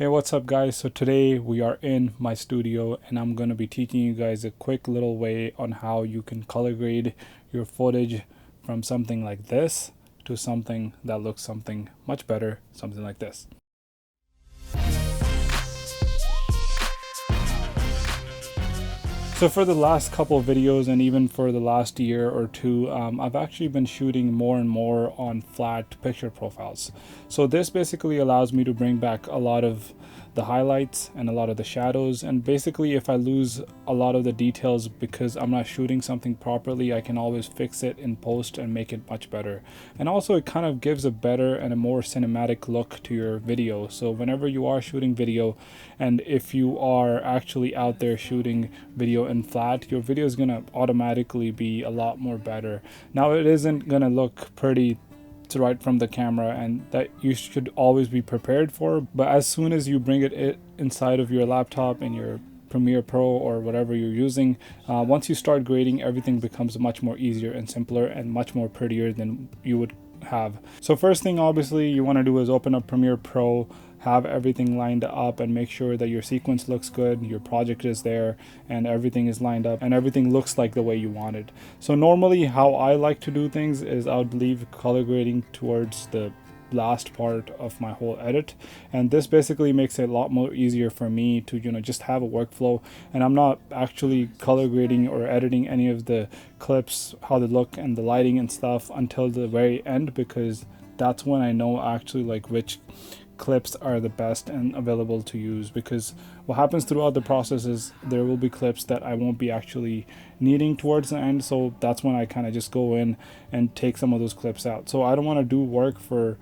Hey, what's up guys? So today we are in my studio and I'm going to be teaching you guys a quick little way on how you can color grade your footage from something like this to something that looks something much better, something like this. So for the last couple of videos and even for the last year or two, I've actually been shooting more and more on flat picture profiles. So this basically allows me to bring back a lot of the highlights and a lot of the shadows, and basically if I lose a lot of the details because I'm not shooting something properly, I can always fix it in post and make it much better. And also it kind of gives a better and a more cinematic look to your video. So whenever you are shooting video, and if you are actually out there shooting video in flat, your video is gonna automatically be a lot more better. Now it isn't gonna look pretty right from the camera, and that you should always be prepared for, but as soon as you bring it inside of your laptop and your Premiere Pro or whatever you're using, once you start grading, everything becomes much more easier and simpler and much more prettier than you would have. So first thing obviously you want to do is open up Premiere Pro, have everything lined up and make sure that your sequence looks good, your project is there, and everything is lined up and everything looks like the way you want it. So normally how I like to do things is I would leave color grading towards the last part of my whole edit, and this basically makes it a lot more easier for me to just have a workflow, and I'm not actually color grading or editing any of the clips, how they look and the lighting and stuff until the very end, because that's when I know actually like which clips are the best and available to use. Because what happens throughout the process is there will be clips that I won't be actually needing towards the end, so that's when I kind of just go in and take some of those clips out. So I don't want to do work for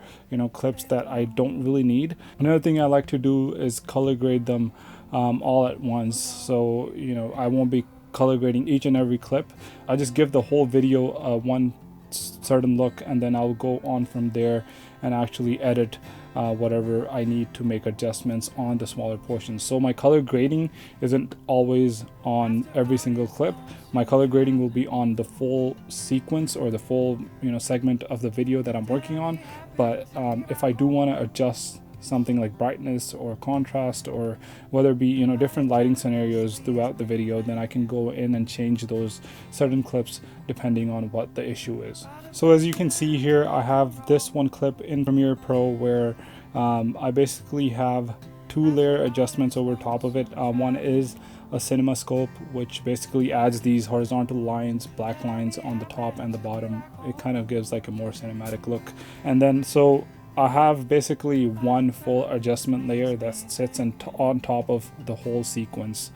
clips that I don't really need. Another thing I like to do is color grade them all at once, so I won't be color grading each and every clip. I just give the whole video one certain look, and then I'll go on from there and actually edit whatever I need to make adjustments on the smaller portions. So my color grading isn't always on every single clip. My color grading will be on the full sequence or the full segment of the video that I'm working on. But if I do want to adjust something like brightness or contrast, or whether it be different lighting scenarios throughout the video, then I can go in and change those certain clips depending on what the issue is. So as you can see here, I have this one clip in Premiere Pro where I basically have two layer adjustments over top of it. One is a cinema scope, which basically adds these horizontal lines, black lines on the top and the bottom. It kind of gives like a more cinematic look. And then so I have basically one full adjustment layer that sits on top of the whole sequence.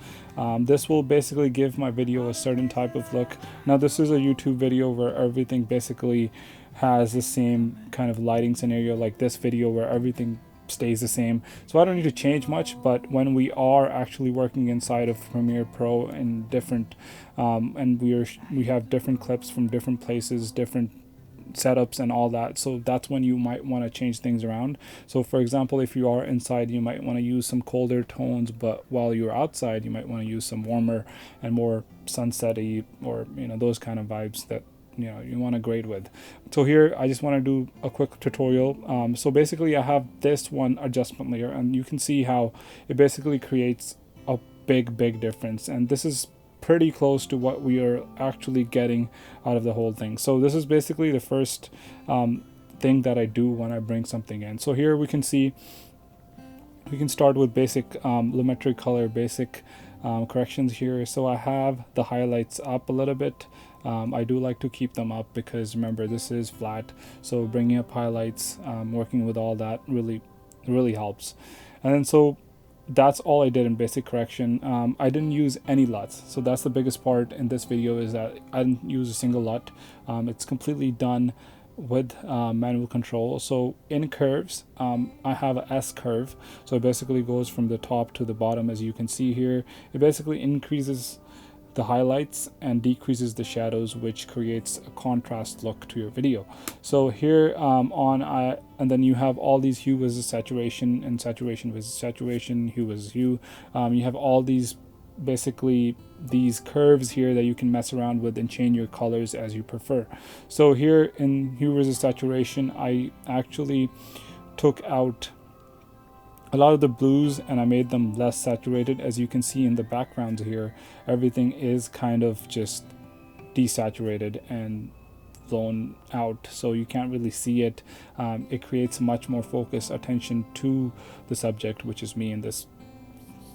This will basically give my video a certain type of look. Now this is a YouTube video where everything basically has the same kind of lighting scenario like this video where everything stays the same, so I don't need to change much. But when we are actually working inside of Premiere Pro in different and we have different clips from different places, different setups and all that, so that's when you might want to change things around. So for example, if you are inside, you might want to use some colder tones, but while you're outside you might want to use some warmer and more sunsetty, or those kind of vibes that you want to grade with. So here I just want to do a quick tutorial. So basically I have this one adjustment layer, and you can see how it basically creates a big difference, and this is pretty close to what we are actually getting out of the whole thing. So this is basically the first thing that I do when I bring something in. So here we can see we can start with basic lumetri color, basic corrections here. So I have the highlights up a little bit. I do like to keep them up because remember, this is flat, so bringing up highlights, working with all that really helps. And then so that's all I did in basic correction. I didn't use any LUTs, so that's the biggest part in this video, is that I didn't use a single LUT. It's completely done with manual control. So in curves, I have a S curve, so it basically goes from the top to the bottom. As you can see here, it basically increases the highlights and decreases the shadows, which creates a contrast look to your video. So here and then you have all these hue versus saturation and saturation versus saturation, hue versus hue. You have all these basically these curves here that you can mess around with and change your colors as you prefer. So here in hue versus saturation, I actually took out a lot of the blues, and I made them less saturated. As you can see in the backgrounds here, everything is kind of just desaturated and blown out, so you can't really see it. It creates much more focused attention to the subject, which is me in this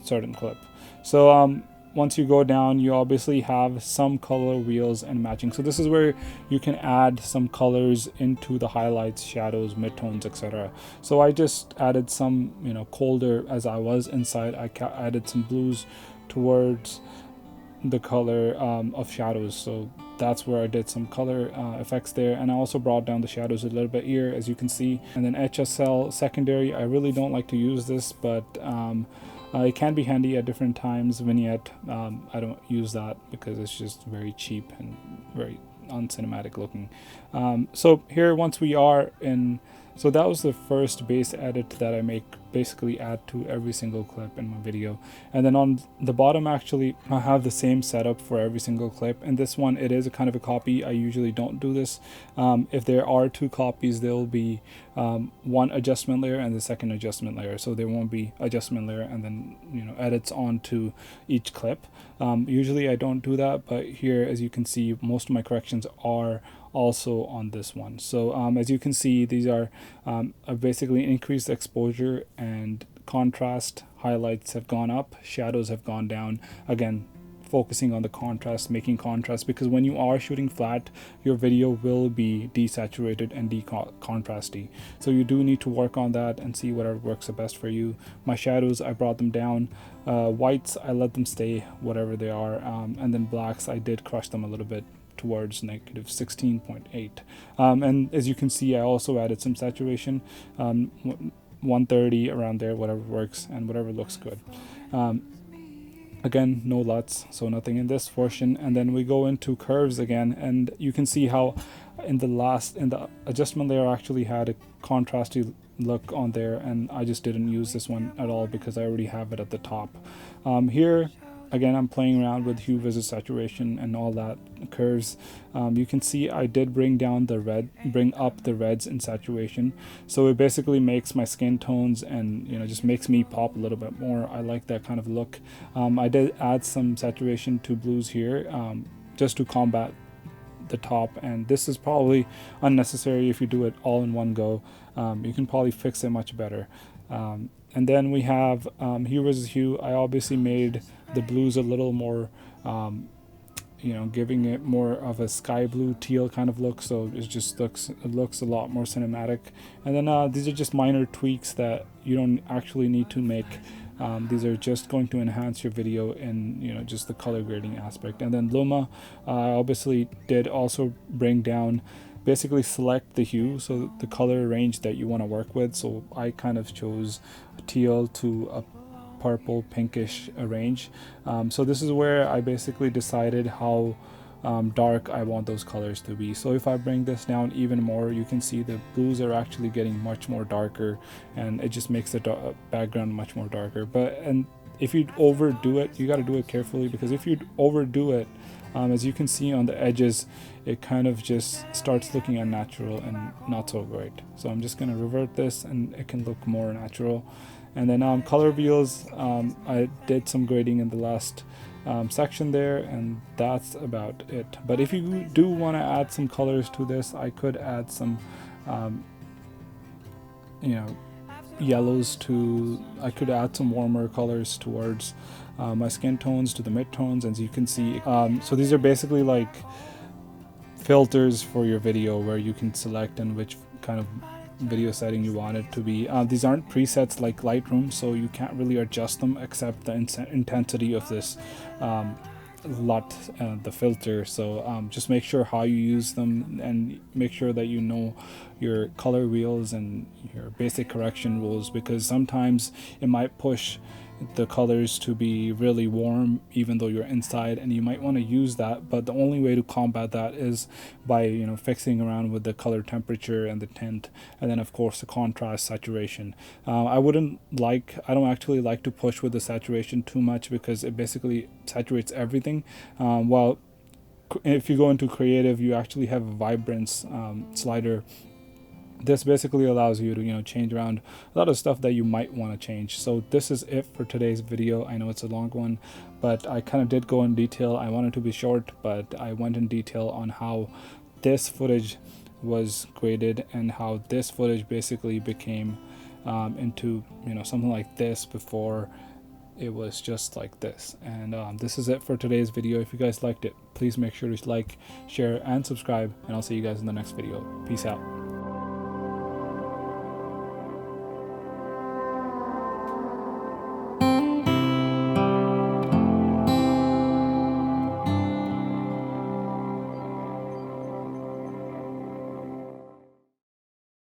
certain clip. So once you go down, you obviously have some color wheels and matching. So this is where you can add some colors into the highlights, shadows, midtones, etc. So I just added some, colder as I was inside. I added some blues towards the color of shadows. So that's where I did some color effects there, and I also brought down the shadows a little bit here, as you can see. And then HSL secondary, I really don't like to use this, but it can be handy at different times. Vignette, I don't use that because it's just very cheap and very uncinematic looking. So here, once we are in, so that was the first base edit that I basically add to every single clip in my video. And then on the bottom, actually, I have the same setup for every single clip. And this one, it is a kind of a copy. I usually don't do this. If there are two copies, there will be one adjustment layer and the second adjustment layer. So there won't be adjustment layer and then, edits onto each clip. Usually I don't do that, but here, as you can see, most of my corrections are also on this one. So as you can see, these are basically increased exposure and contrast. Highlights have gone up, shadows have gone down. Again, focusing on the contrast, making contrast, because when you are shooting flat, your video will be desaturated and contrasty. So you do need to work on that and see whatever works the best for you. My shadows, I brought them down. Whites, I let them stay whatever they are. And then blacks, I did crush them a little bit towards negative 16.8. And as you can see, I also added some saturation, 130 around there, whatever works and whatever looks good. Again, no LUTs, so nothing in this portion. And then we go into curves again, and you can see how in the adjustment layer I actually had a contrasty look on there, and I just didn't use this one at all because I already have it at the top. Here again, I'm playing around with hue versus saturation and all that curves. You can see I did bring up the reds in saturation. So it basically makes my skin tones and just makes me pop a little bit more. I like that kind of look. I did add some saturation to blues here, just to combat the top, and this is probably unnecessary if you do it all in one go. You can probably fix it much better. And then we have hue versus hue. I obviously made the blues a little more, giving it more of a sky blue teal kind of look. So it looks a lot more cinematic. And then these are just minor tweaks that you don't actually need to make. These are just going to enhance your video in just the color grading aspect. And then Luma, I obviously did also bring down, basically select the hue, so the color range that you want to work with. So I kind of chose teal to a purple pinkish range. So this is where I basically decided how dark I want those colors to be. So if I bring this down even more, you can see the blues are actually getting much more darker, and it just makes the background much more darker. And if you overdo it, you got to do it carefully, because if you overdo it, as you can see on the edges, it kind of just starts looking unnatural and not so great. So I'm just going to revert this and it can look more natural. And then color wheels, I did some grading in the last section there, and that's about it. But if you do want to add some colors to this, I could add some yellows I could add some warmer colors towards my skin tones, to the mid-tones, as you can see. So these are basically like filters for your video, where you can select in which kind of video setting you want it to be. These aren't presets like Lightroom, so you can't really adjust them except the intensity of this LUT, the filter. So just make sure how you use them, and make sure that you know your color wheels and your basic correction rules, because sometimes it might push the colors to be really warm even though you're inside, and you might want to use that. But the only way to combat that is by fixing around with the color temperature and the tint, and then of course the contrast, saturation. I don't actually like to push with the saturation too much, because it basically saturates everything, while if you go into creative, you actually have a vibrance slider this basically allows you to, you know, change around a lot of stuff that you might want to change. So this is it for today's video. I know it's a long one, but I kind of did go in detail. I wanted to be short, but I went in detail on how this footage was graded and how this footage basically became into, you know, something like this before it was just like this. And this is it for today's video. If you guys liked it, please make sure to like, share, and subscribe, and I'll see you guys in the next video. Peace out.